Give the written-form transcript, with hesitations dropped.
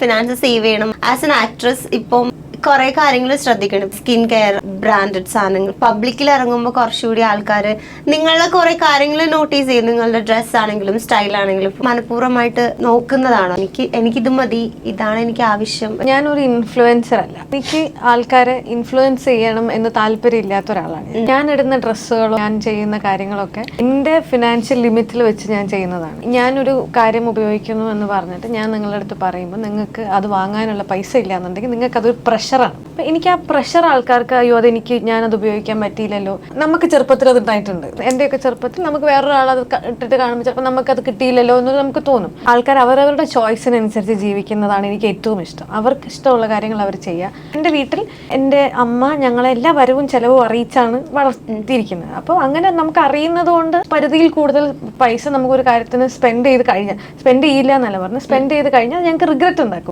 Finance save ചെയ്യണം. As an actress ഇപ്പം കുറെ കാര്യങ്ങൾ ശ്രദ്ധിക്കണം. സ്കിൻ കെയർ, ബ്രാൻഡഡ് സാധനങ്ങൾ, പബ്ലിക്കിൽ ഇറങ്ങുമ്പോൾ കുറച്ചുകൂടി ആൾക്കാർ നിങ്ങളുടെ കുറെ കാര്യങ്ങൾ നോട്ടീസ് ചെയ്യും. നിങ്ങളുടെ ഡ്രസ്സ് ആണെങ്കിലും സ്റ്റൈൽ ആണെങ്കിലും മനഃപൂർവ്വമായിട്ട് നോക്കുന്നതാണോ? എനിക്കിത് മതി, ഇതാണ് എനിക്ക് ആവശ്യം. ഞാനൊരു ഇൻഫ്ലുവൻസർ അല്ല. എനിക്ക് ആൾക്കാരെ ഇൻഫ്ലുവൻസ് ചെയ്യണം എന്ന് താല്പര്യം ഇല്ലാത്ത ഒരാളാണ്. ഞാൻ ഇടുന്ന ഡ്രസ്സുകളോ ഞാൻ ചെയ്യുന്ന കാര്യങ്ങളൊക്കെ എൻ്റെ ഫിനാൻഷ്യൽ ലിമിറ്റിൽ വെച്ച് ഞാൻ ചെയ്യുന്നതാണ്. ഞാനൊരു കാര്യം ഉപയോഗിക്കുന്നു എന്ന് പറഞ്ഞിട്ട് ഞാൻ നിങ്ങളുടെ അടുത്ത് പറയുമ്പോൾ നിങ്ങൾക്ക് അത് വാങ്ങാനുള്ള പൈസ ഇല്ല എന്നുണ്ടെങ്കിൽ നിങ്ങൾക്ക് അതൊരു പ്രഷറാണ്. അപ്പം എനിക്ക് ആ പ്രഷർ ആൾക്കാർക്ക് അയ്യോ അതെനിക്ക് ഞാനത് ഉപയോഗിക്കാൻ പറ്റിയില്ലല്ലോ. നമുക്ക് ചെറുപ്പത്തിൽ അത് ഉണ്ടായിട്ടുണ്ട്. എൻ്റെയൊക്കെ ചെറുപ്പത്തിൽ നമുക്ക് വേറൊരാൾ അത് ഇട്ടിട്ട് കാണുമ്പോൾ ചിലപ്പോൾ നമുക്കത് കിട്ടിയില്ലല്ലോ എന്ന് നമുക്ക് തോന്നും. ആൾക്കാർ അവരവരുടെ ചോയ്സിനനുസരിച്ച് ജീവിക്കുന്നതാണ് എനിക്ക് ഏറ്റവും ഇഷ്ടം. അവർക്ക് ഇഷ്ടമുള്ള കാര്യങ്ങൾ അവർ ചെയ്യുക. എൻ്റെ വീട്ടിൽ എൻ്റെ അമ്മ ഞങ്ങളെ എല്ലാ വരവും ചെലവും അറിയിച്ചാണ് വളർത്തിയിരിക്കുന്നത്. അപ്പോൾ അങ്ങനെ നമുക്ക് അറിയുന്നത് കൊണ്ട് പരിധിയിൽ കൂടുതൽ പൈസ നമുക്കൊരു കാര്യത്തിന് സ്പെൻഡ് ചെയ്ത് കഴിഞ്ഞാൽ, സ്പെൻഡ് ചെയ്യില്ല എന്നല്ല പറഞ്ഞ്, സ്പെൻഡ് ചെയ്ത് കഴിഞ്ഞാൽ ഞങ്ങൾക്ക് റിഗ്രറ്റ് ഉണ്ടാക്കും.